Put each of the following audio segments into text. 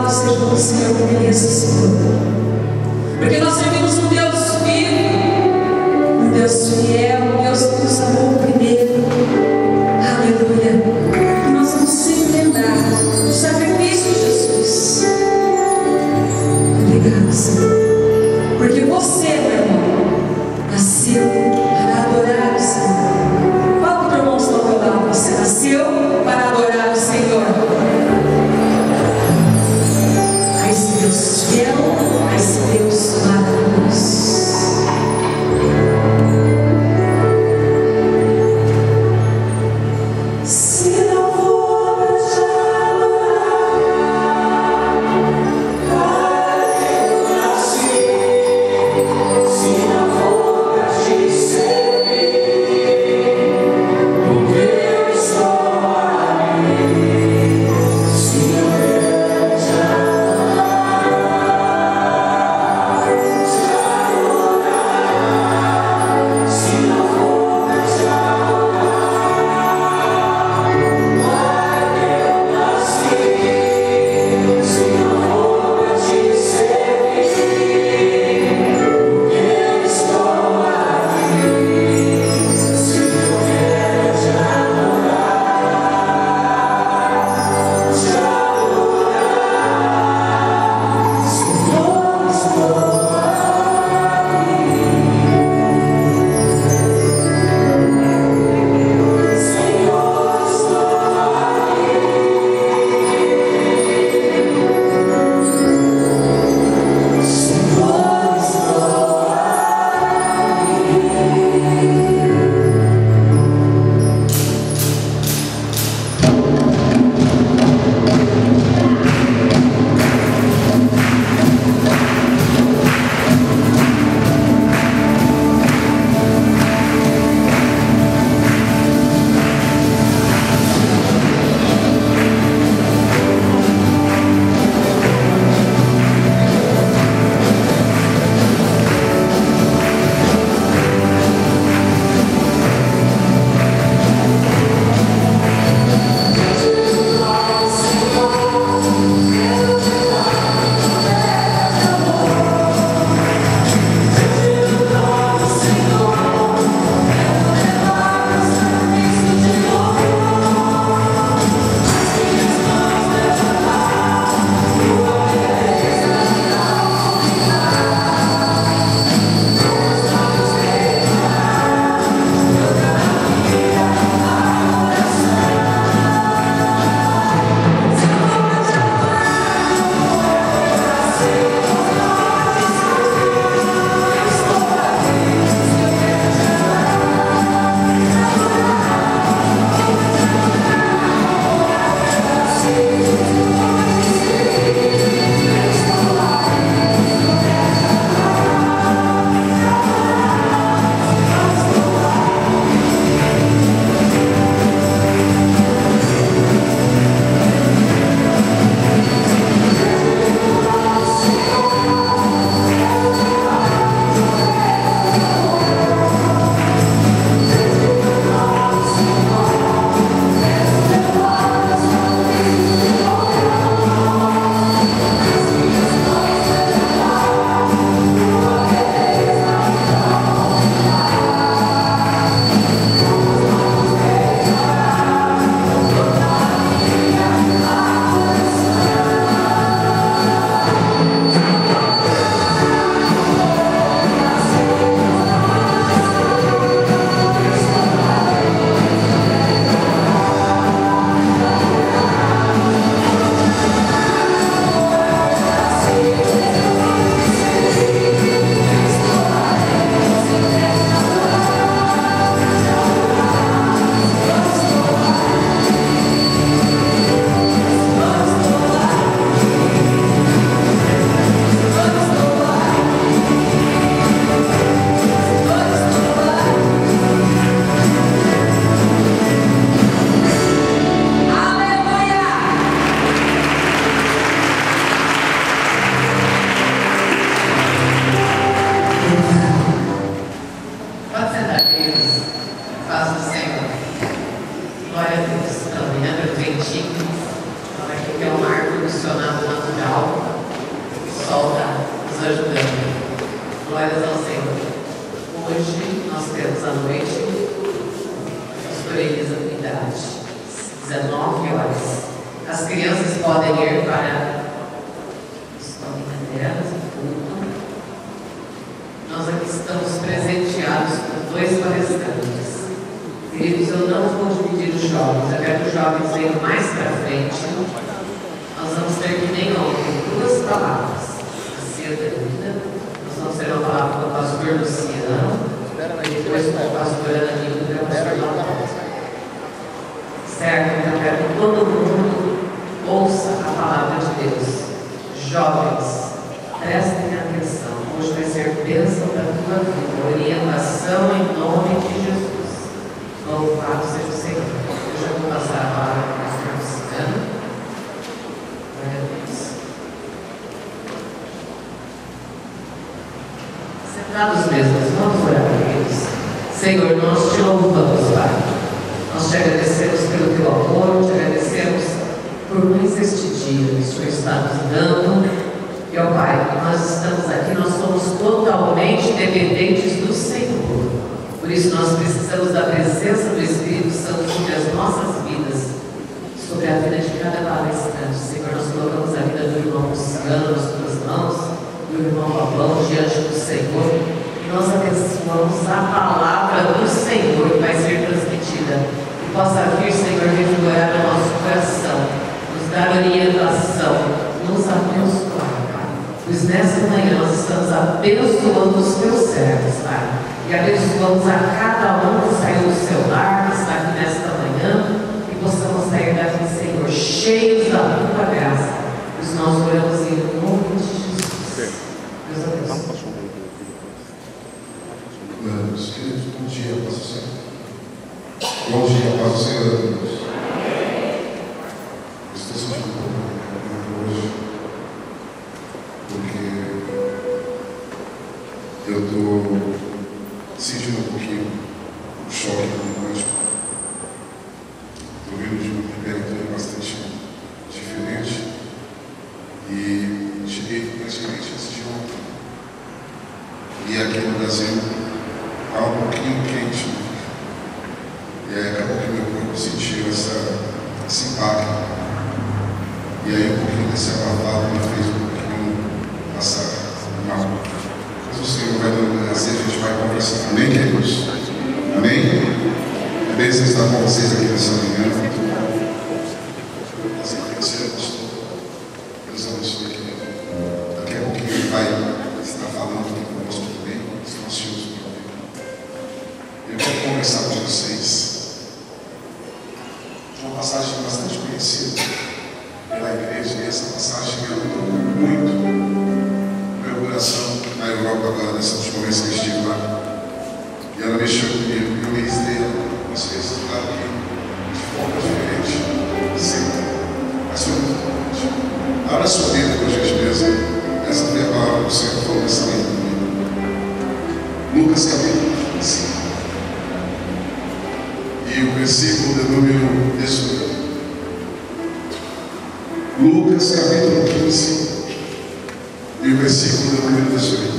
Louvado seja o Senhor que me ressuscitou. Porque nós servimos um Deus vivo, um Deus fiel, um Deus que nos amou primeiro. Aleluia. E nós vamos sempre lembrar do sacrifício de Jesus. Obrigado, Senhor. Porque você, meu irmão, nasceu para adorar o Senhor. Fala para o irmão que está ao teu lado. Você nasceu para adorar o Senhor. A esse Deus fiel, a esse Deus maravilhoso. podem ir para as nós aqui estamos presenteados com 2 palestrantes. Queridos, eu não vou dividir os jovens, eu quero que os jovens venham mais para frente. Nós vamos ter que nem ontem 2 palavras. Nós vamos ter uma palavra com o pastor Luciano e depois com o pastor Ananildo e o pastor Laura. Certo? Então eu quero que todo mundo ouça a palavra de Deus. Jovens, prestem atenção. Hoje vai ser bênção para a tua vida, orientação em nome de Jesus. Louvado seja o Senhor. Eu já vou passar a palavra para o pastor Luciano. Glória a Deus. Sentados mesmos, vamos orar por eles. Senhor, nós te louvamos, Pai. Nós te agradecemos pelo teu amor, te agradecemos por mais este dia que o Senhor está nos dando. E, ó Pai, nós estamos aqui, nós somos totalmente dependentes do Senhor. Por isso nós precisamos da presença do Espírito Santo sobre as nossas vidas, sobre a vida de cada palestrante. Senhor, nós colocamos a vida do irmão Luciano nas tuas mãos, do irmão Pablão diante do Senhor. E nós abençoamos a palavra do Senhor que vai ser transmitida. Que possa vir, Senhor, revigorar o nosso coração, nos dar orientação, nos abençoar. Pois nessa manhã nós estamos abençoando os teus servos, Pai. E abençoamos a cada um que saiu do seu lar, que está aqui nesta manhã, e possamos sair daqui, Senhor, cheios da tua graça. Pois nós oramos em nome de Jesus. Deus abençoe. Meus queridos, bom dia, paz do Senhor. Bom dia, paz do Senhor, amigos. Estou sentindo um pouco hoje, porque eu estou sentindo um pouquinho o choque climático. Estou vindo de uma temperatura bastante diferente e cheguei praticamente antes de ontem. E aqui no Brasil está um pouquinho quente, né? E aí acabou que meu corpo sentiu esse impacto. E aí um pouquinho desse abafado me fez um pouquinho passar mal. Mas o Senhor vai dando graça e a gente vai conversar. Amém, queridos? Amém? É bênção estar com vocês aqui nessa manhã. Assim, agradecer, pastor. Deus abençoe, querido. Daqui a pouquinho ele vai estar falando aqui conosco também. Estamos ansiosos para ouvir. Eu quero conversar com vocês uma passagem bastante conhecida pela igreja, e essa passagem ela tocou muito no meu coração na Europa agora, nessa última vez que eu estive lá. E ela mexeu comigo, e eu ministrei algumas vezes, claro que de forma diferente, sempre, mas foi muito forte. Abra sua Bíblia, por gentileza. Essa foi a palavra que o Senhor falou nessa manhã comigo. Lucas capítulo 15. E o versículo de número 18. Lucas capítulo 15 e o versículo de número 18.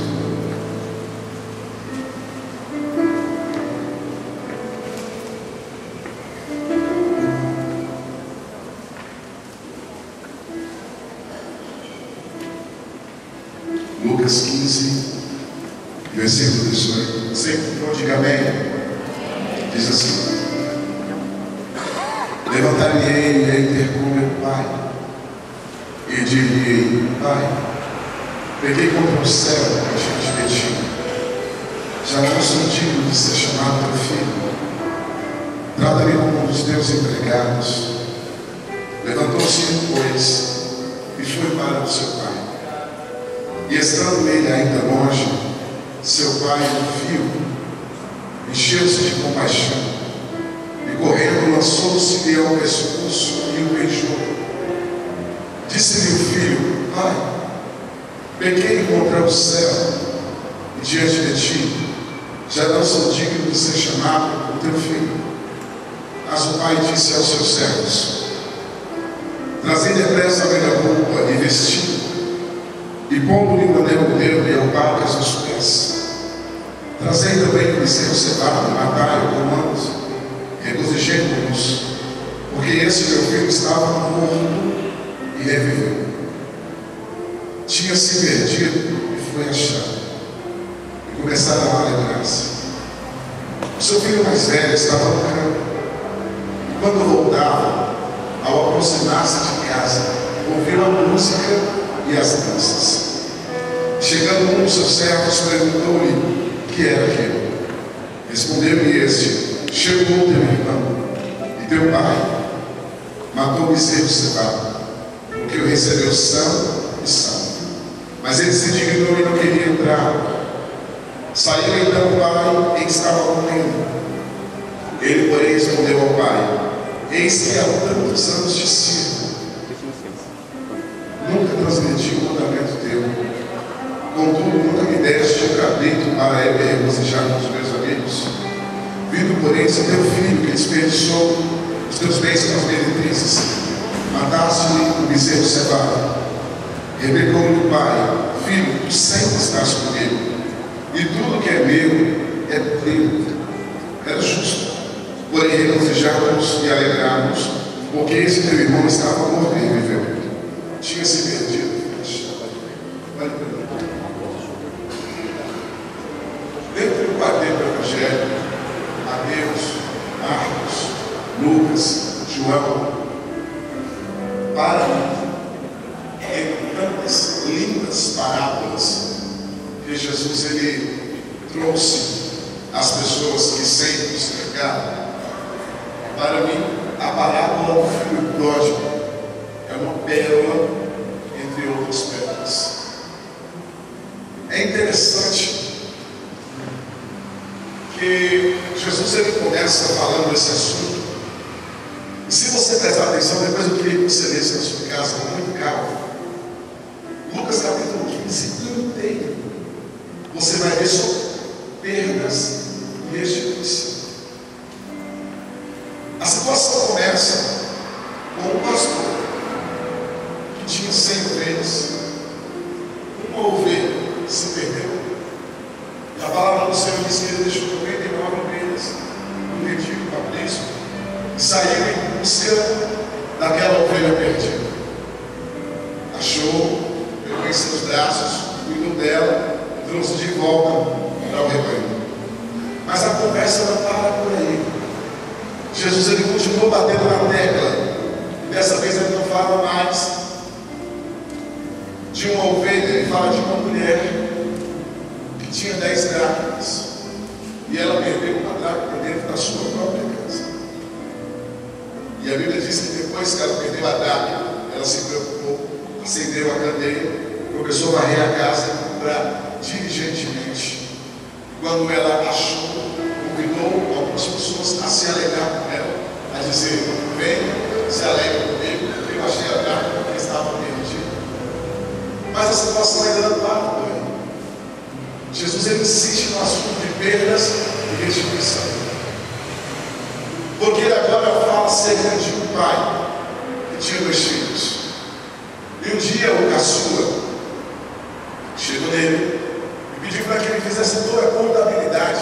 Lucas 15, versículo 18. Sempre não diga amém. Diz assim: levantar-me-ei e hei ter com meu pai, e dir-lhe: Pai, peguei contra o céu diante de ti, já não sou digno de ser chamado teu filho, trata-me como um dos teus empregados. Levantou-se, pois, e foi para o seu pai. E estando ele ainda longe, seu pai o viu, encheu-se de compaixão, e correndo lançou-se-lhe ao pescoço e o beijou. Disse-lhe o filho: Pai, pequei contra o céu e diante de ti, já não sou digno de ser chamado o teu filho. Mas o pai disse aos seus servos: trazei depressa a velha roupa e vestido, e pondo-lhe um anel no dedo e alparcas nos pés. Trazei também o bezerro cevado, matai o comando, regozijemo-nos, porque esse meu filho estava morto e reviveu. Tinha se perdido e foi achado. E começaram a dar graça. O seu filho mais velho estava no campo. E quando voltava, ao aproximar-se de casa, ouviu a música e as danças. Chegando um dos seus servos, perguntou-lhe o que era aquilo. Respondeu-lhe este: chegou teu irmão e teu pai matou o bezerro cevado, porque o recebeu são e salvo. Mas ele se indignou e não queria entrar. Saiu então o pai e estava comendo. Ele, porém, respondeu ao pai: eis que há tantos anos te sirvo, nunca transgredi o mandamento teu, contudo nunca me deste o cabrito para eu me regozijar com os meus amigos. Vindo, porém, esse teu filho que desperdiçou os teus bens com as meretrizes, mataste-lhe o bezerro cevado. Replicou-lhe o pai: filho, tu sempre estás comigo, e tudo que é meu é teu. Era justo, porém, regozijarmos e alegrarmos, porque esse teu irmão estava morto e reviveu, tinha se perdido. Olha para mim. Dentro do quarteto do Evangelho, Mateus, Marcos, Lucas, João, para entre tantas lindas parábolas que Jesus ele trouxe às pessoas que sempre o cercaram, para mim a parábola do filho pródigo é uma pérola entre outras pérolas. É interessante que Jesus ele começa falando desse assunto. E se você prestar atenção, depois eu queria que você lesse na sua casa com muito calma. Lucas capítulo 15 inteiro, você vai ver sobre perdas e restituição. A situação começa com um pastor que tinha 100 ovelhas. Uma ovelha se perdeu. E a palavra do Senhor diz que ele deixou 99 ovelhas no retiro do aprisco e saiu em busca daquela ovelha perdida. Achou, pegou em seus braços, cuidou dela, trouxe de volta para o rebanho. Mas a conversa não para por aí. Jesus ele continuou batendo na tecla. E dessa vez ele não fala mais de uma ovelha, ele fala de uma mulher que tinha 10 dracmas. E ela perdeu uma dracma dentro da sua própria casa. E a Bíblia diz que depois que ela perdeu a dracma, ela se preocupou, acendeu a candeia, começou a varrer a casa e comprar diligentemente. Quando ela achou, convidou algumas pessoas a se alegrar com ela, a dizer: vem, se alegre comigo, eu achei a dracma que estava perdida. Mas a situação ainda não para por aí. Jesus ele insiste no assunto de perdas e restituição, porque ele agora fala acerca de um pai que tinha 2 filhos. E um dia o caçula chegou nele e pediu para que ele fizesse toda a contabilidade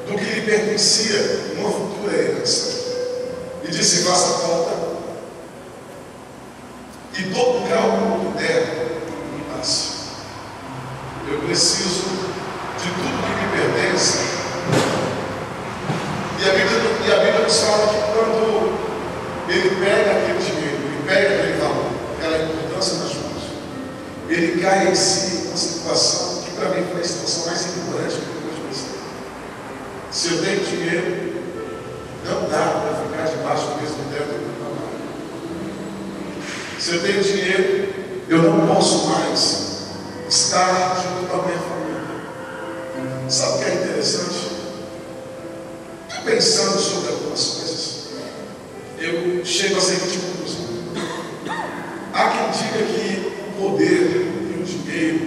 do que lhe pertencia numa futura herança. E disse: faça a conta e todo o cálculo que puder me passe. Eu preciso de tudo que me pertence. E a Bíblia nos fala que quando ele pega aquele dinheiro, ele pega aquele valor, aquela importância nas mãos, ele cai em si uma situação que para mim foi a situação mais ignorante que eu pude pensar. Se eu tenho dinheiro, não dá para ficar debaixo do mesmo teto do meu trabalho. Se eu tenho dinheiro, eu não posso mais estar junto com a minha família. Sabe o que é interessante? Pensando sobre algumas coisas, eu chego à seguinte conclusão: há quem diga que o poder e o dinheiro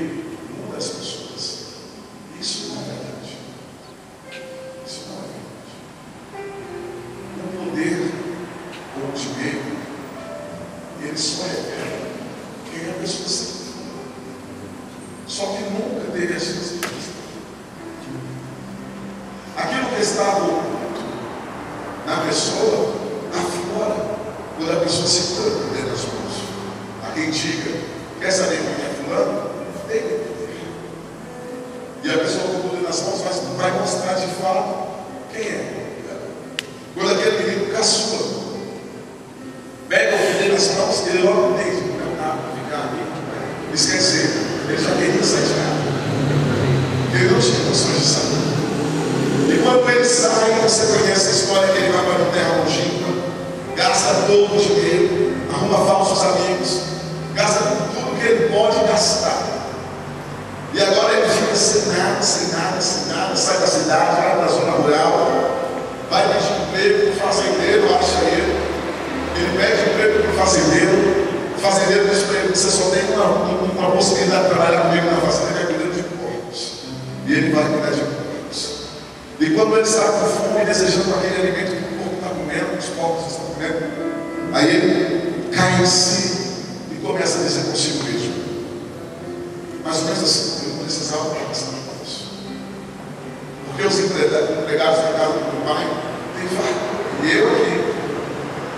muda as pessoas. Isso não é verdade. Isso não é verdade. O poder ou o dinheiro, ele só revela quem a pessoa se torna. Só que nunca teve a chance de mostrar. Aquilo que estava oculto na pessoa, aflora quando a pessoa se põe dentro das mãos. alguém diga, quer saber quem é fulano? Tem. E a pessoa com o poder nas mãos vai mostrar de fato quem é. Quando aquele menino caçula pega o poder nas mãos, ele logo entende, não dá para ficar ali. Isso quer dizer, ele já queria sair de casa. Ele não tinha condições de sair. E quando ele sai, você conhece a história que ele vai para uma terra longínqua, gasta todo o dinheiro, arruma falsos amigos, gasta tudo que ele pode gastar. E agora ele fica sem nada, sai da cidade, vai para a zona rural, vai pedir emprego para o fazendeiro, acha ele pede emprego para o fazendeiro diz para ele, você só tem uma possibilidade de trabalhar comigo na fazenda, que é cuidando de porcos. E ele vai cuidar de porcos. E quando ele está com fome, desejando aquele alimento que o porco está comendo, os porcos estão comendo, aí ele cai em si e começa a dizer consigo mesmo, mais ou menos assim, eu precisava passar por isso. Porque os empregados da casa do meu pai têm fardo. E eu aqui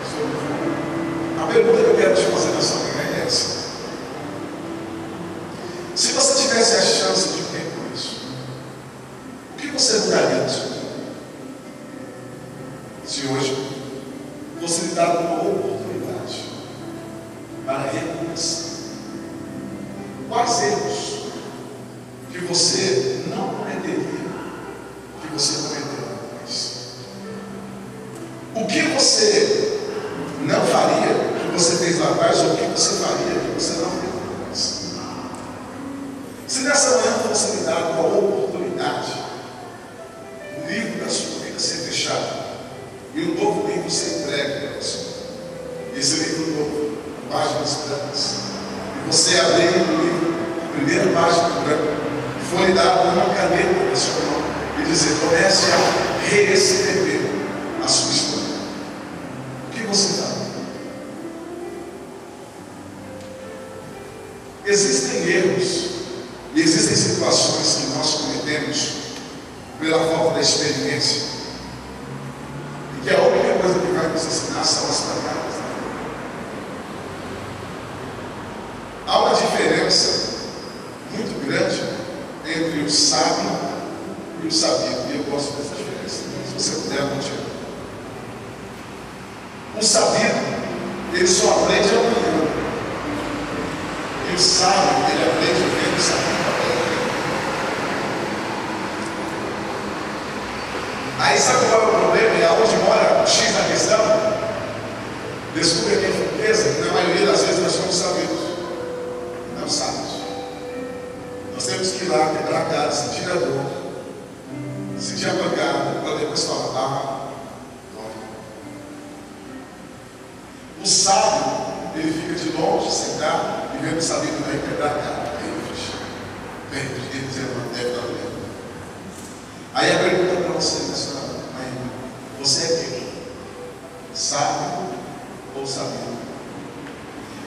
sou do fundo. A pergunta que eu quero te fazer nessa manhã é essa. Se você tivesse a chance de ter com isso, o que você mudaria na sua vida? Se hoje fosse lhe dado uma oportunidade para recomeçar, quais erros que você não cometeria, que você cometeu depois? O que você não faria, que você fez lá atrás, ou o que você faria, que você não fez depois? Se nessa manhã fosse lhe dado uma oportunidade, o livro da sua vida ser fechado e um novo livro ser entregue para você, esse livro novo, páginas brancas, e você abrir o livro, a primeira página branca, foi lhe dado uma caneta na sua mão e dizer, comece a reescrever a sua história. O que você faz? Existem erros e existem situações que nós cometemos pela falta da experiência, e que a única coisa que vai nos ensinar são as palavras. Há uma diferença muito grande entre o sábio e o sabido, e eu gosto dessa diferença. Se você puder, continue. O sabido, ele só aprende amanhã, e o sábio, ele aprende vendo o sabido. Aí sabe qual é o problema? E aonde mora o X da questão? Desculpe a minha franqueza, que na maioria das vezes nós somos sabidos, não sábios. Nós temos que ir lá, quebrar a cara, sentir a dor, sentir a pancada, para depois falar, o sábio, ele fica de longe, sentado, e vendo o sabido daí quebrar a cara. Vem, ele dizendo, deve estar doendo. Aí a pergunta para você nessa manhã, você é quem? Sábio ou sabido?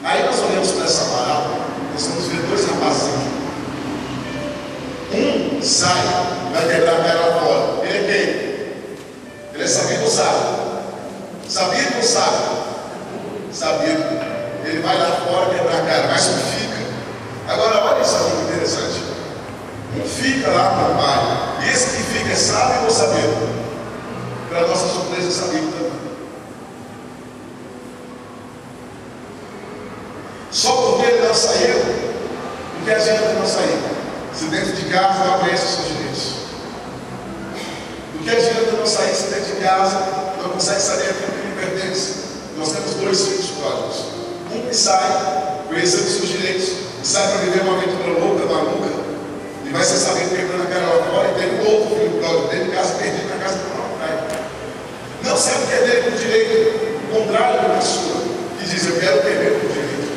Aí nós olhamos para essa parábola, nós vamos ver dois rapazes aqui. Um sai, vai quebrar a cara lá fora. Ele é quem? Ele é sabido ou sábio? Sabido ou sábio? Sabido. Ele vai lá fora quebrar a cara, mas um fica. Agora olha isso aqui que interessante. Um fica lá para o pai. E esse que fica é sábio ou sabido? Para nossa surpresa, é sabido também. Só porque ele não saiu, o que adianta não sair? Se dentro de casa não conhece os seus direitos. O que adianta não sair se dentro de casa não consegue saber aquilo que lhe pertence? Nós temos dois filhos pródigos. Um que sai, conhecendo os seus direitos, e sai para viver uma aventura louca, maluca, e vai ser sabendo quebrando a cara lá fora, e tem um outro filho pródigo dentro de casa, perdido na casa do próprio pai. Não sabe o que é dele por direito, contrário da sua, que diz, eu quero ter por direito.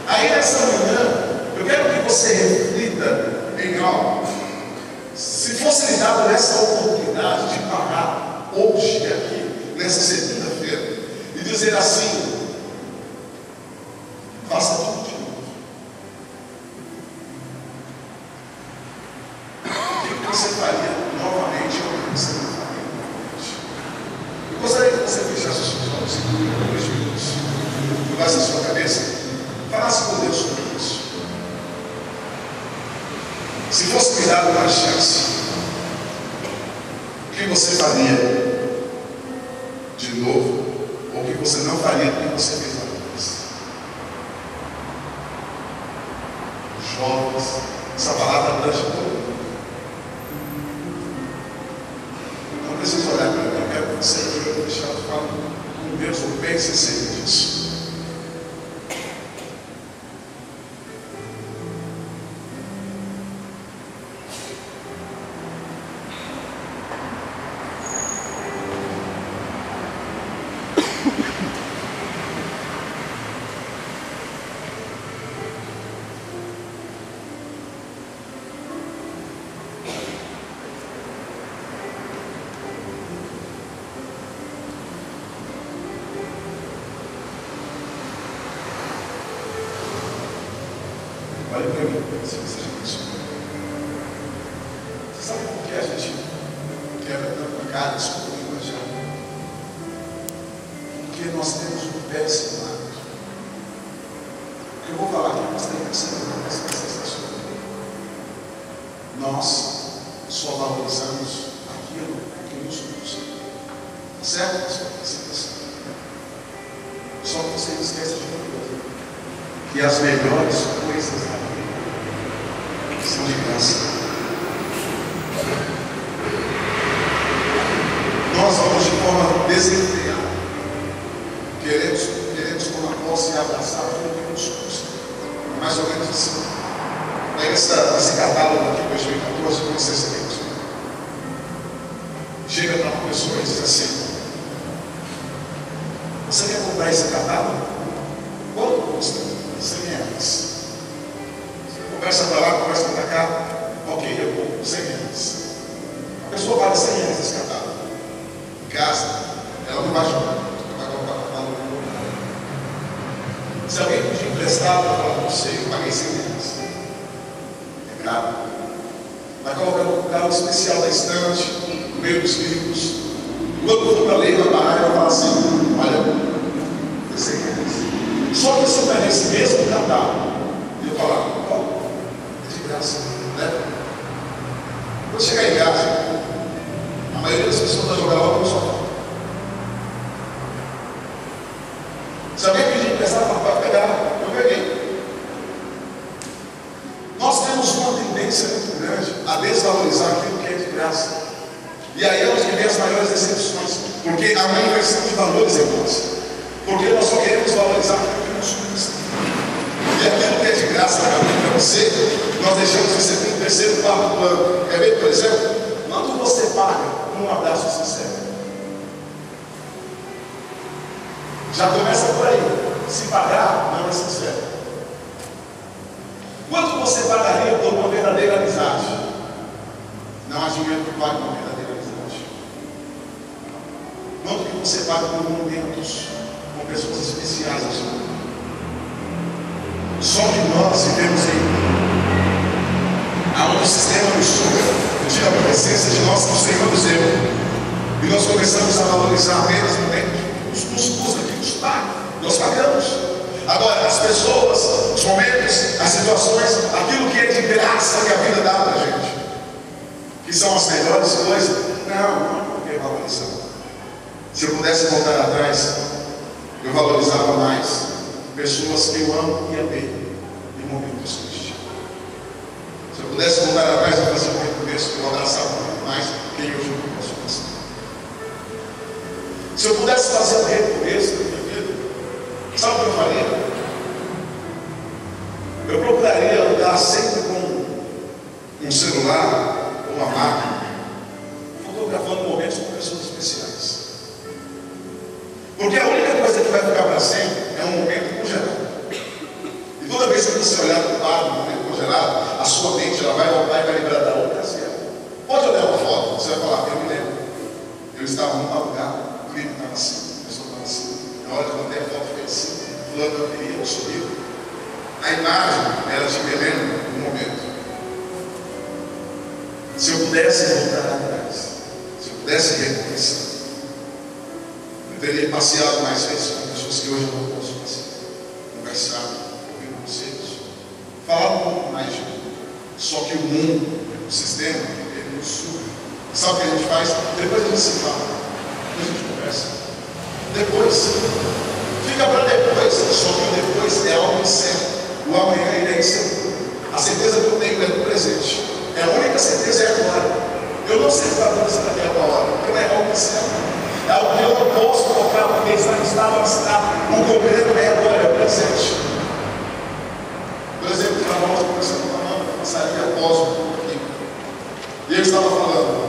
Aí nessa manhã, eu quero que você reflita em algo. Se fosse lhe dado essa oportunidade de parar hoje aqui, nessa segunda-feira, e dizer assim, faça tudo de novo. O que você faria novamente ou o que você não faria novamente? Eu gostaria que você fechasse os seus olhos em 2 minutos. Curvasse a sua cabeça. Se fosse me dado uma chance, o que você faria de novo? Ou o que você não faria do que você fez uma vez? Jovens, essa palavra abrange todo mundo. Não precisa olhar para mim, eu quero que você deixar eu falar com Deus, ou pense acerca disso. Olha para mim, se você já pensou. Você sabe por que a gente quebra tanto a cara, desculpa o evangelho? Porque nós temos um péssimo hábito. O que eu vou falar aqui, nós temos que ser sensacional. Nós só valorizamos aquilo que nos custa. Certo? Só que você esquece de uma coisa. Que as melhores coisas da vida são de graça. Nós vamos de forma desenfreada. Queremos tomar posse e abraçar tudo que nos custa. Mais ou menos assim. Pega esse catálogo aqui, 2014, com licença aqui. Chega para uma pessoa e diz assim: você quer comprar esse catálogo? Quanto custa? 100 reais. Conversa para lá, conversa para cá. Ok, eu vou, 100 reais. A pessoa paga 100 reais esse catálogo. Em casa, ela não vai jogar. Vai colocar o catálogo no lugar. Se alguém pedir emprestado para falar com você, eu paguei 100 reais. É caro. Vai colocar no lugar especial da estante, no meio dos livros. Quando for para ler, vai parar e vai falar assim: olha, 100 reais. Só que você vai nesse mesmo catálogo e eu falar: ó, é de graça, né? Quando chegar em casa, a maioria das pessoas vai jogar logo no sofá. Se alguém pedir emprestado para pegar, eu peguei. Nós temos uma tendência muito grande a desvalorizar aquilo que é de graça. E aí é onde vem as maiores decepções, porque há uma inversão de valores em nós. Porque nós só queremos valorizar aquilo que nos custa. E aquilo que é de graça para você, nós deixamos de ser um terceiro, quarto plano. Quer ver, por exemplo? Quando você paga um abraço sincero, já começa por aí. Se pagar, não é sincero. Quanto você pagaria por uma verdadeira amizade? Não há dinheiro que pague uma verdadeira amizade. Quanto que você paga por momentos com pessoas especiais na sua vida? Só que nós vivemos aonde o sistema nos suga, no dia da presença de nosso Senhor do Senhor, e nós começamos a valorizar apenas o momento que nos custa, que nos paga, nós pagamos. Agora, as pessoas, os momentos, as situações, aquilo que é de graça que a vida dá para a gente, que são as melhores coisas, não há por que valorizar. Se eu pudesse voltar atrás, eu valorizava mais pessoas que eu amo e amei em momentos tristes. Se eu pudesse voltar atrás, eu fazia um recomeço, eu abraçava muito mais quem hoje eu não posso passar. Se eu pudesse fazer um recomeço na minha vida, sabe o que eu faria? Eu procuraria andar sempre com um celular ou uma máquina, fotografando momentos com pessoas especiais. Porque a única coisa que vai ficar para sempre é um momento congelado. E toda vez que você olhar para o quadro, um momento congelado, a sua mente ela vai voltar e vai lembrar da ocasião. Pode olhar uma foto, você vai falar: eu me lembro. Eu estava num lugar, o clima estava assim, a pessoa estava assim. Na hora que eu mandei a foto, foi assim, fulano eu queria, eu sorriu. A imagem, ela te relembra um momento. Se eu pudesse voltar atrás, se eu pudesse recomeçar, eu teria passeado mais vezes com pessoas que hoje eu não posso passear, conversar, ouvir conselhos, falar um pouco mais de mim. Só que o mundo, o sistema, ele nos suga. Sabe o que a gente faz? Depois a gente se fala, depois a gente conversa. Depois, fica para depois. Só que o depois é algo incerto. O amanhã ele é inseguro. A certeza que eu tenho é do presente. É a única certeza é agora. Eu não sei o que está acontecendo até agora, porque não é algo incerto. É algo que eu não posso colocar para pensar que está avançado. O concreto é agora, é o presente. Por exemplo, estava nós conversando com a mãe, passaria após um pouco aqui. E ele estava falando,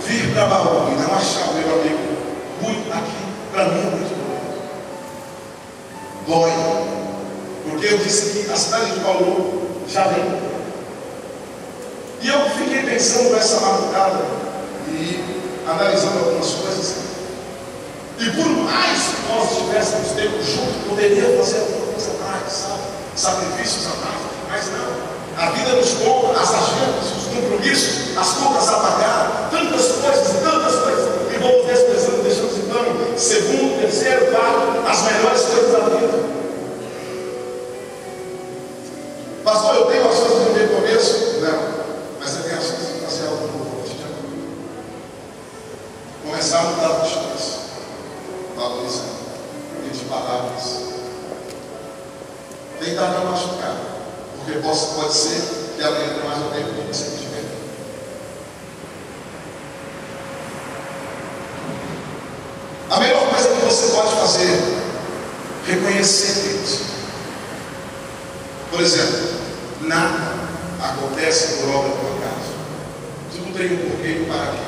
vir para Baú e não achar o meu amigo muito aqui, para mim é muito dói. Porque eu disse que a cidade de Bauru já vem. E eu fiquei pensando nessa madrugada e analisando algumas coisas. E por mais que nós estivéssemos tempo juntos, poderia fazer alguma coisa a mais, sabe? Sacrifícios a mais, mas não. A vida nos conta, as agendas, os compromissos, as contas a pagar, tantas coisas, e vamos desprezando, deixando de plano, segundo, terceiro, quarto, as melhores coisas da vida. Pastor, eu tenho a chance de ver começo? Não. Mas você tem a chance de fazer algo novo cotidiano. Começar a mudar as coisas. Valorizar. De palavras. Tentar não machucar. Porque pode ser que amanhã tenha mais um tempo de você te ver. A melhor coisa que você pode fazer é reconhecer Deus. Por exemplo, nada acontece por obra do acaso. Tudo tem um porquê e um para quê.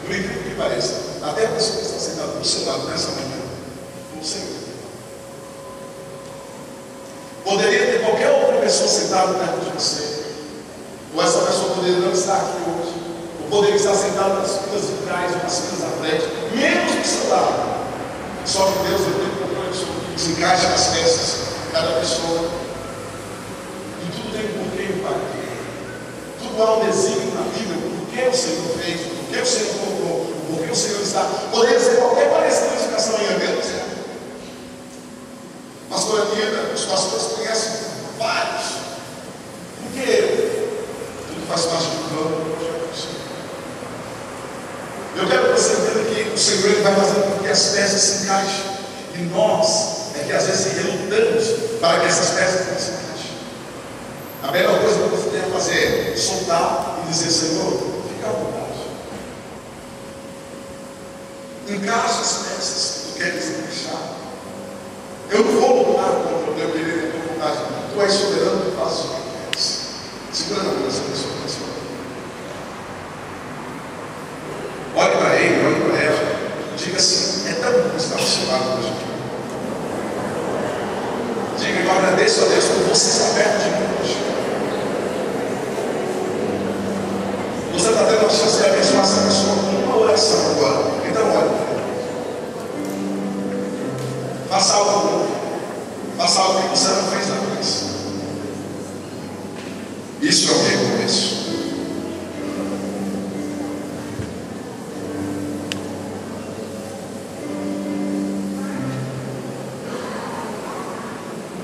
Por incrível que pareça, até a pessoa que está sentada do seu lado nessa manhã, não sei. Poderia ter qualquer outra pessoa sentada perto de você, ou essa pessoa poderia não estar aqui hoje, ou poderia estar sentada nas filas de trás ou nas filas da frente, menos do seu lado. Só que Deus desencaixa as peças de cada pessoa. E tudo tem um porquê e um para quê. Tudo há um desígnio na Bíblia, por que o Senhor fez, por que o Senhor colocou, por que o Senhor está. Poderia ser qualquer parecida explicação em Deus, é. Pastor Anita, os pastores conhecem vários. Por que tudo faz parte do plano? Eu quero que você entenda que o Senhor ele vai fazendo com que as peças se encaixem. E nós é que às vezes relutamos para que essas peças não se encaixem. A melhor coisa que você tem a fazer é soltar e dizer: Senhor, fica à vontade. Encaixa as peças que tu queres encaixar. Eu não vou lutar contra o meu querer e a tua vontade. Tu és soberano, tu fazes o que queres. Segura na mão dessa pessoa. Olhe para ele, olhe para ela. Diga assim: é tão bom estar ao seu lado hoje. Diga: eu agradeço a Deus por você estar perto de mim hoje. Você está tendo a chance de abençoar essa pessoa com uma oração agora. Então olhe. Faça algo novo. Faça algo que você não fez antes. Isso é o recomeço.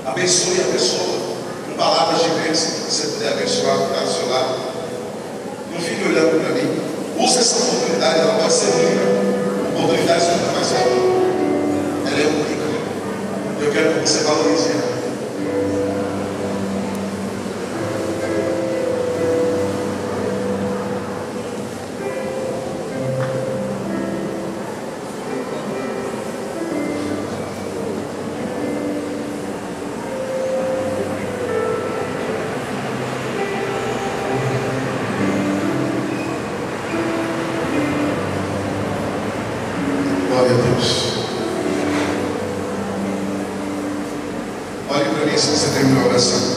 Abençoe a pessoa com palavras de bênção. Se você puder abençoar o cara do seu lado, não fique olhando para mim. Use essa oportunidade, ela pode ser única. Oportunidade nunca vai ser única. Ela é única. Eu quero que você valorize ela. Glória a Deus. Olhe para mim se você terminou a oração.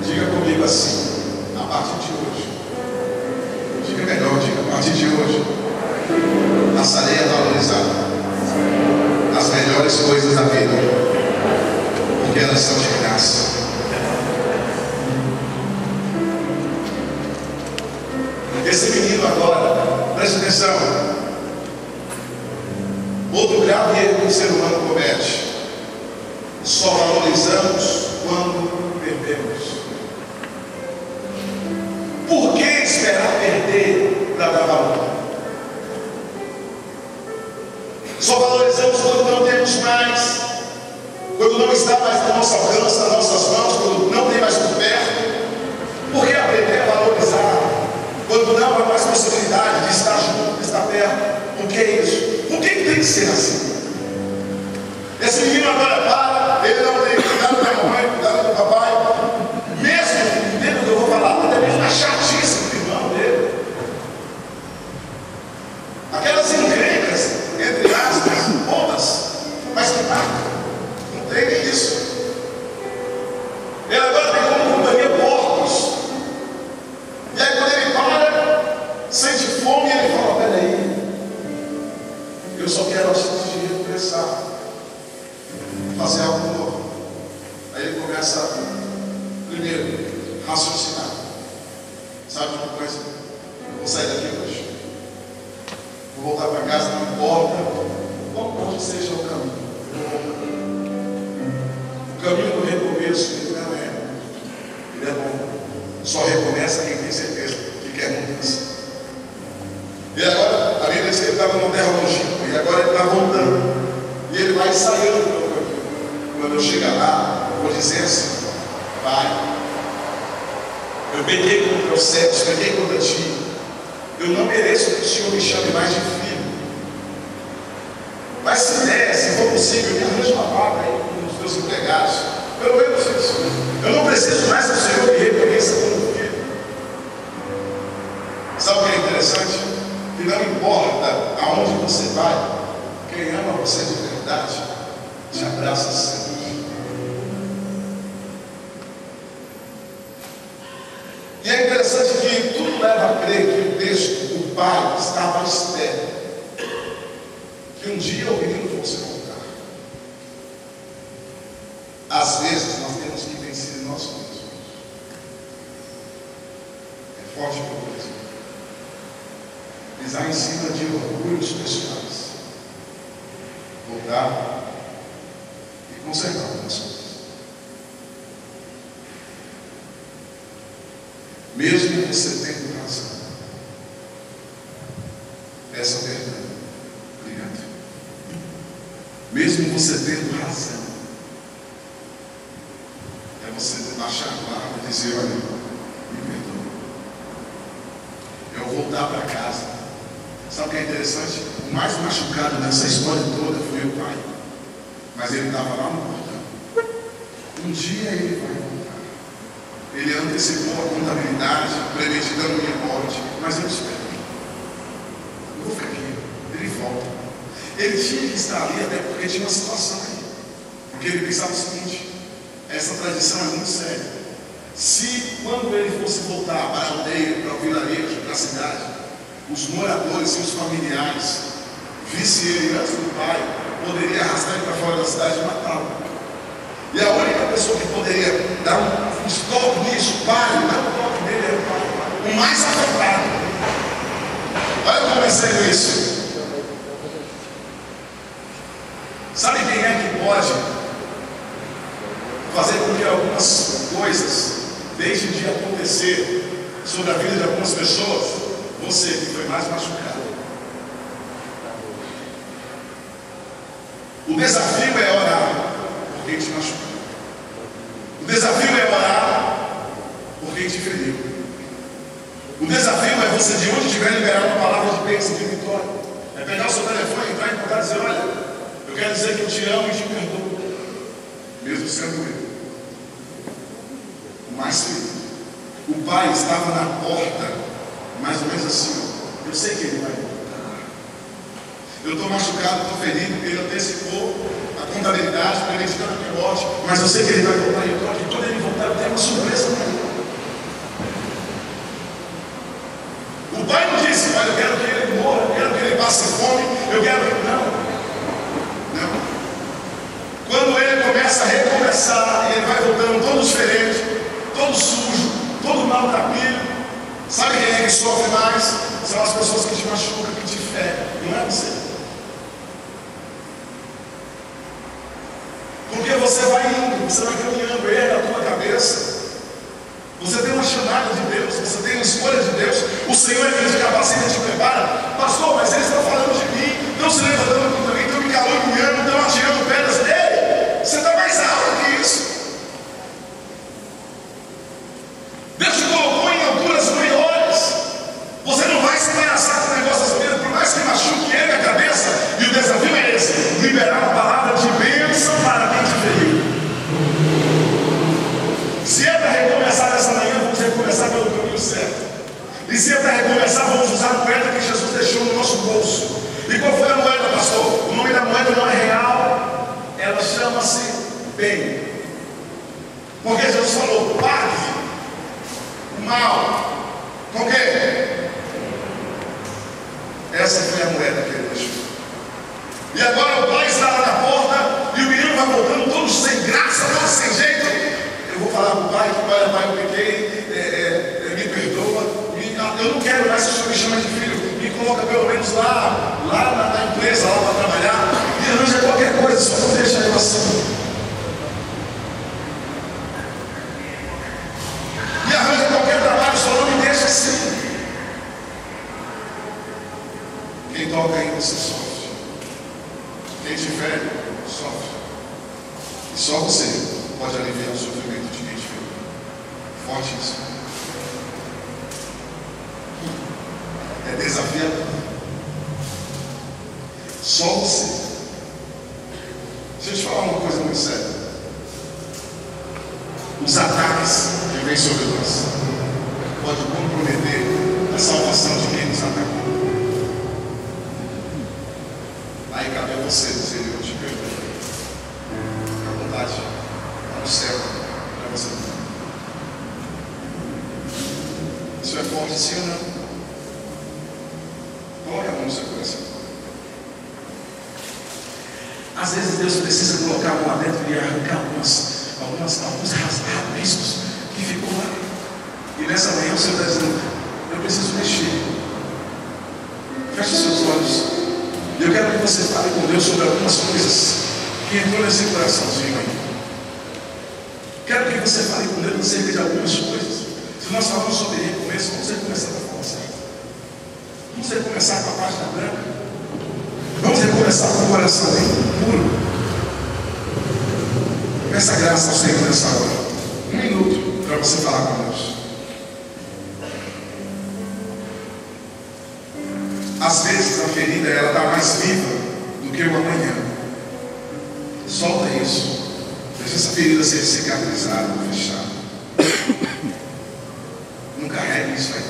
Diga comigo assim: a partir de hoje. Diga melhor, diga: a partir de hoje passarei a valorizar as melhores coisas da vida, porque elas são de graça. Esse menino agora, preste atenção. Outro grave erro que o ser humano comete: só valorizamos quando perdemos. Por que esperar perder para dar valor? Só valorizamos quando não temos mais, quando não está mais no nosso alcance, nas nossas mãos, quando não tem mais por perto. Por que aprender a valorizar quando não há mais possibilidade de estar junto, de estar perto? Por que isso? Por que tem que ser assim? Esse menino agora ele não tem cuidado da mamãe, cuidado do papai, mesmo dentro do que eu vou falar, até mesmo a chatice do irmão dele, aquelas encrencas, entre aspas, bobas, mas que marcam, não tem nem isso. Ele agora tem como companhia porcos, e aí quando ele para, sente fome, ele fala: peraí, eu só quero assuntos de recomeçar, fazer algo novo. Aí ele começa, primeiro, raciocinar. Sabe uma coisa? Eu vou sair daqui hoje, vou voltar para casa, não importa onde seja o caminho, eu vou voltar. O caminho do recomeço ele não é, ele é bom. Só recomeça quem tem certeza que quer mudança. E agora, a Bíblia diz que ele estava numa terra longínqua, e agora ele está voltando. E ele vai saindo do meu caminho. Quando eu chegar lá, eu vou dizer assim: Pai, eu pequei contra os céus, pequei contra ti. Eu não mereço que o Senhor me chame mais de filho. Mas se der, se for possível, me arranja uma vaga aí com os teus empregados. Pelo menos isso. Eu não preciso mais que o Senhor me reconheça como filho. Sabe o que é interessante? Que não importa aonde você vai, quem ama você de verdade te abraça sempre. E é interessante que tudo leva a crer que o texto, o pai estava à espera que um dia o menino fosse voltar. Às vezes nós temos que vencer nós mesmos. É forte por isso. Pisar em cima de orgulhos pessoais, voltar e consertar algumas coisas. Mesmo você tendo razão, peça perdão. Obrigado. Mesmo você tendo razão, é você baixar a guarda e dizer: olha, me perdoa. Eu voltar para casa. Sabe o que é interessante? O mais machucado nessa história toda foi o pai. Mas ele estava lá no portão. Um dia ele vai voltar. Ele antecipou a contabilidade, premeditando minha morte. Mas eu espero. Eu vou ficar aqui. Ele volta. Ele tinha que estar ali até porque tinha uma situação aí. Porque ele pensava o seguinte: essa tradição é muito séria. Se quando ele fosse voltar para a aldeia, para o vilarejo, para a cidade, os moradores e os familiares vissem ele antes do pai, poderia arrastar ele para fora da cidade e matá-lo. E a única pessoa que poderia dar um stop nisso, pare, não o toque dele, era o pai, o mais afetado. Olha como é sério isso. Sabe quem é que pode fazer com que algumas coisas deixem de acontecer sobre a vida de algumas pessoas? Você que foi mais machucado. O desafio é orar por quem te machucou. O desafio é orar por quem te feriu. O desafio é você, de onde estiver, liberar uma palavra de bênção, de vitória. É pegar o seu telefone, entrar em contato e dizer: olha, eu quero dizer que eu te amo e te perdoo, mesmo sendo eu o mais ferido. O pai estava na porta, mais ou menos assim: eu sei que ele vai voltar. Eu estou machucado, estou ferido, porque ele antecipou a contabilidade, premeditando a minha morte, mas eu sei que ele vai voltar. E eu estou aqui. Quando ele voltar, eu tenho uma surpresa para ele. O pai não disse: olha, eu quero que ele morra, eu quero que ele passe fome, eu quero que... Não. Quando ele começa a recomeçar, ele vai voltando todo diferente, todo sujo, todo maltrapilho. Sabe quem é que sofre mais? São as pessoas que te machucam, que te ferem, não é você. Porque você vai indo, você vai caminhando, erra a tua cabeça. Você tem uma chamada de Deus, você tem uma escolha de Deus. O Senhor é quem te capacita e te prepara. Pastor, mas eles estão falando de mim, estão se levantando contra mim, estão me caluniando, estão atirando pedras nele. Você está mais alto que isso. Deus te colocou em alturas maiores. Você não vai se embaraçar com o negócio das vidas, por mais que machuque ele a cabeça. E o desafio é esse: liberar uma palavra de bênção para quem te feriu. Se é para recomeçar nessa manhã, vamos recomeçar pelo caminho certo. E se é para recomeçar, vamos usar a moeda que Jesus deixou no nosso bolso. E qual foi a moeda, pastor? O nome da moeda não é real, ela chama-se bem. Porque Jesus falou: pague o mal com quê? Essa foi a moeda que ele deixou. E agora o pai está lá na porta e o menino vai voltando, todo sem graça, todo sem jeito. Eu vou falar para o pai que, olha, pai, eu pequei, me perdoa. Eu não quero mais que o senhor me chame de filho. Me coloca pelo menos lá na empresa, lá para trabalhar. Me arranja qualquer coisa, só não deixa eu assim. Me arranja qualquer trabalho, só não me deixa assim. Quem toca ainda se sofre. Quem te fere, sofre. E só você pode aliviar o sofrimento de quem te fere. Forte isso. É desafiador. Só você. Deixa eu te falar uma coisa muito séria. Os ataques que vêm sobre nós podem comprometer a salvação de quem nos atacou. Aí cabe a você dizer: eu te perdoo. Fica à vontade. Está no céu para você. Isso é forte, sim ou não? Coloque a mão no seu coração. Às vezes Deus precisa colocar a mão lá dentro e arrancar alguns rabiscos que ficou lá. E nessa manhã o Senhor está dizendo: eu preciso mexer. Feche seus olhos. E eu quero que você fale com Deus sobre algumas coisas que entrou nesse coraçãozinho aí. Quero que você fale com Deus acerca de algumas coisas. Se nós falamos sobre recomeço, vamos recomeçar da forma certa. Vamos recomeçar com a página branca. Vamos recomeçar com o coração bem puro. Peça graça ao Senhor nessa hora. 1 minuto para você falar com Deus. Às vezes a ferida ela está mais viva do que o amanhã. Solta isso. Deixa essa ferida ser cicatrizada, fechada. Não carregue isso aí.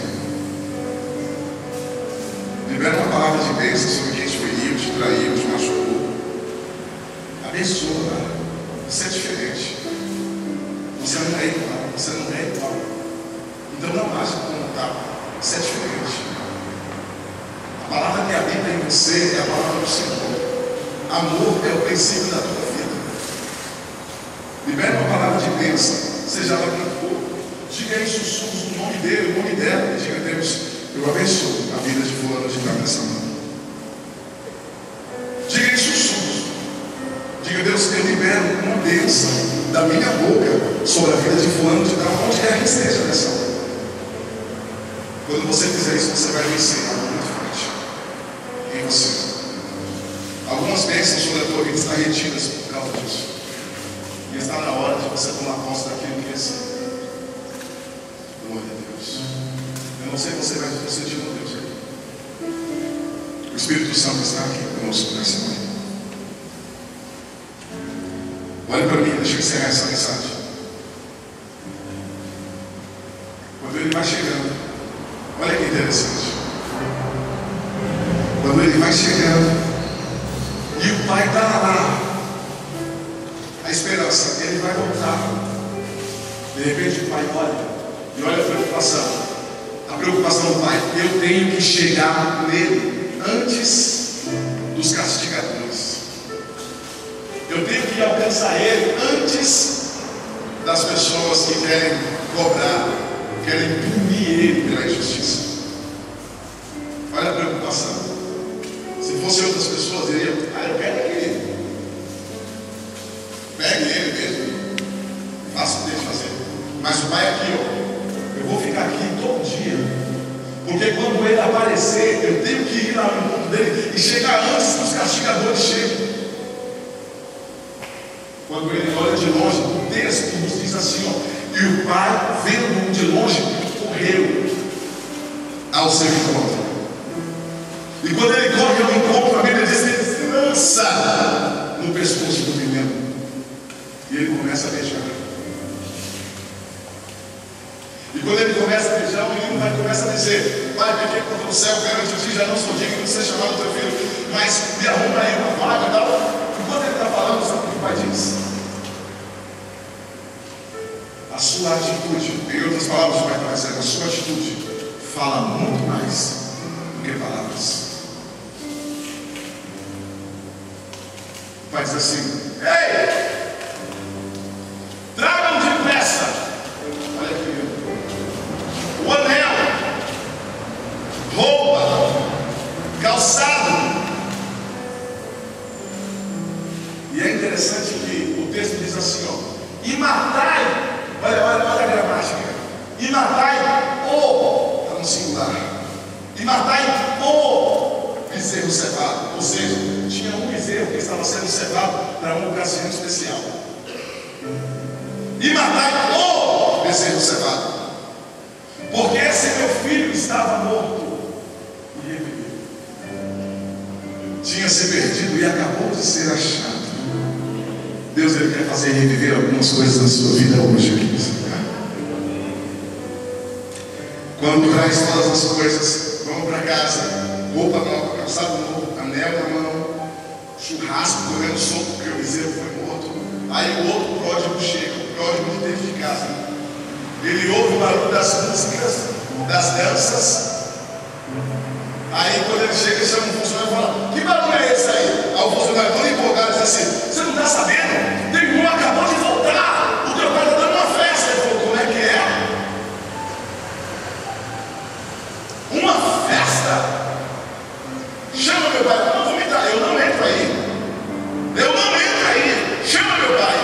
Libera uma palavra de bênção sobre quem te feriu, te traiu, te machucou. Abençoa, cara. Você é diferente. Você não é igual. Você não é igual. Então não acha como está. Você é diferente. A palavra que habita em você é a palavra do Senhor. Amor é o princípio da tua vida. Libera uma palavra de bênção, seja ela quem for. Diga em sussurros o nome dele, o nome dela. Diga: Deus, eu abençoo a vida de fulano de cá nessa mão. Diga em sussurros. Diga: Deus, eu libero uma bênção da minha boca sobre a vida de fulano de cá, onde quer que esteja nessa hora. Quando você fizer isso, você vai vencer algo muito forte em você. Algumas bênçãos sobre a tua vida estão retidas por causa disso. E está na hora de você tomar posse daquilo que recebe. Glória a Deus. Eu não sei você, mas eu estou sentindo Deus aqui. O Espírito Santo está aqui conosco nessa manhã. Olha para mim, deixa eu encerrar essa mensagem. Quando ele vai chegando, olha que interessante. Quando ele vai chegando e o pai está lá, a esperança, ele vai voltar. De repente o pai olha e olha a preocupação. A preocupação do pai: eu tenho que chegar nele antes dos castigadores. Eu tenho que alcançar ele antes das pessoas que querem cobrar, querem punir ele pela injustiça. Olha a preocupação. Se fossem outras pessoas, diriam: eu quero aquele. Pegue ele mesmo, faça o que tem que fazer. Mas o pai aqui, dia. Porque quando ele aparecer, eu tenho que ir lá no encontro dele e chegar antes que os castigadores cheguem. Quando ele olha de longe, o texto nos diz assim, ó, e o pai, vendo-o de longe, correu ao seu encontro. E quando ele corre ao encontro, a Bíblia diz que ele se lança no pescoço do menino. E ele começa a beijar. E quando ele começa a beijar, o menino começa a dizer: pai, pequei contra o céu, perante ti, já não sou digno de ser chamado teu filho, mas me arruma aí uma vaga e tal. Enquanto ele está falando, sabe o que o pai diz? A sua atitude, em outras palavras, o pai está dizendo, a sua atitude fala muito mais do que palavras. O pai diz assim: ei! Tragam depressa, olha aqui, o anel, roupa, calçado. E é interessante que o texto diz assim, ó, e matai, olha a gramática, e matai o, está no singular, e matai o bezerro cevado. Ou seja, tinha um bezerro que estava sendo cevado para uma ocasião especial. E matai o bezerro cevado, porque esse meu filho estava morto e reviveu, tinha se perdido e acabou de ser achado. Deus, ele quer fazer reviver algumas coisas na sua vida hoje aqui nesse lugar. Quando traz todas as coisas, vamos para casa, roupa nova, calçado novo, anel na mão, churrasco, comendo sopa porque o bezerro foi morto. Aí o outro pródigo chega, o pródigo de dentro de casa. Ele ouve o barulho das músicas, das danças. Aí quando ele chega, ele chama um funcionário e fala: que barulho é esse aí? Aí o funcionário todo empolgado diz assim: você não está sabendo? Tem um acabou de voltar, o teu pai está dando uma festa. Ele falou: como é que é? Uma festa? Chama meu pai. Não vou me dar, eu não entro aí. Eu não entro aí. Chama meu pai.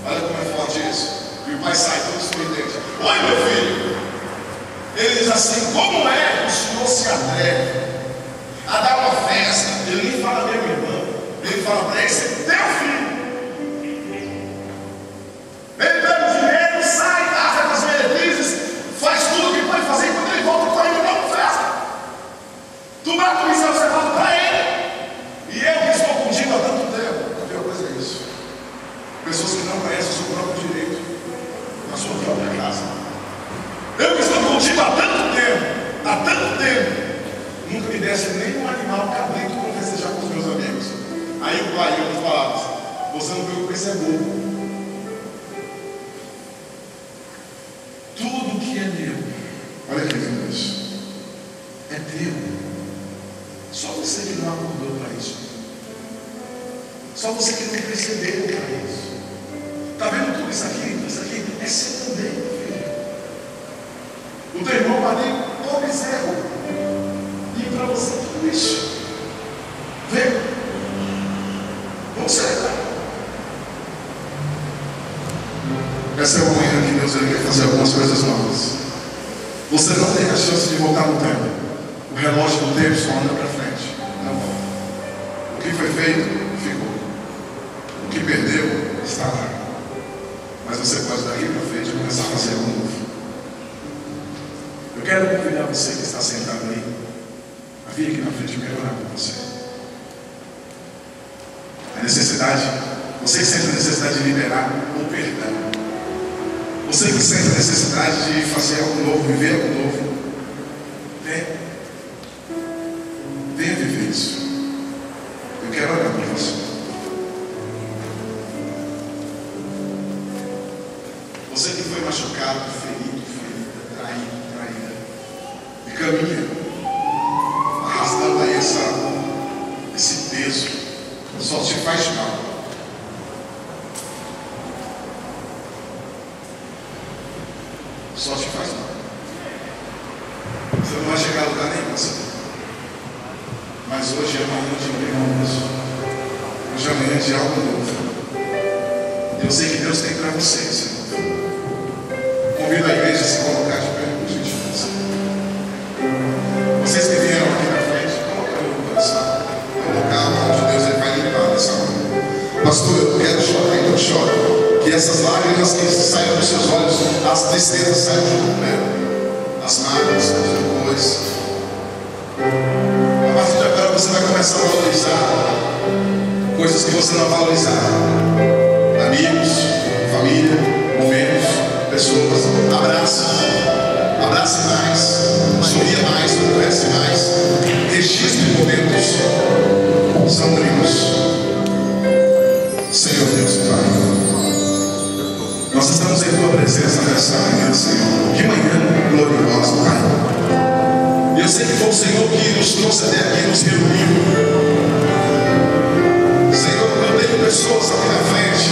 Olha como é forte isso. E o pai sai todo sorridente: oi, meu filho. Ele diz assim: como é que o senhor se atreve a dar uma festa? Ele nem fala meu irmão, ele fala para esse teu filho. Ele pega o dinheiro, sai, gasta com as meretrizes, faz tudo o que pode fazer, e quando ele volta correndo, dá uma festa. Tu mata o miséria, você fala para ele. E eu que estou contigo há tanto tempo. A pior coisa é isso: pessoas que não conhecem o seu próprio direito na sua própria casa. Eu que estou contigo há tanto tempo, nunca me desse nem um animal cabrito para festejar com os meus amigos. Aí o pai, em outras palavras: você não viu que isso é bobo. Tudo que é meu, olha que lindo isso, é teu. Só você que não acordou para isso. Só você que não percebeu para isso. Está vendo tudo isso aqui? Isso aqui é seu também, filho. O teu irmão vai ter o bezerro. E para você tudo isso. Vem. Vamos celebrar. Essa é uma manhã que Deus quer fazer algumas coisas novas. Você não tem a chance de voltar no tempo. O relógio do tempo só anda para frente. Não volta. O que foi feito, ficou. O que perdeu, está lá. Mas você pode daqui para frente começar a fazer algo novo. Eu quero convidar você que está sentado aí a vir aqui na frente. Eu quero orar com você. A necessidade, você que sente a necessidade de liberar o perdão, você que sente a necessidade de fazer algo novo, viver algo novo, venha viver isso. Eu quero orar por você. Você que foi machucado, ferido, ferida, traída, e caminha arrastando aí esse peso, só te faz mal. Só te faz mal. Você não vai chegar a lugar nenhum, mas hoje é manhã de um isso. Hoje é manhã de algo novo. Eu sei que Deus tem para você, Senhor. Convido a igreja a se colocar de pé. E essas lágrimas que saíram dos seus olhos, as tristezas saíram junto com ela. As mágoas, os rancores. A partir de agora você vai começar a valorizar coisas que você não valorizava. Amigos, família, momentos, pessoas. Abrace mais, sorria mais, converse mais, registre momentos, são únicos. Senhor Deus Pai, nós estamos em Tua presença nessa manhã, Senhor. Que manhã gloriosa, Pai. Eu sei que foi o Senhor que nos trouxe até aqui, nos reuniu. Senhor, eu tenho pessoas aqui na frente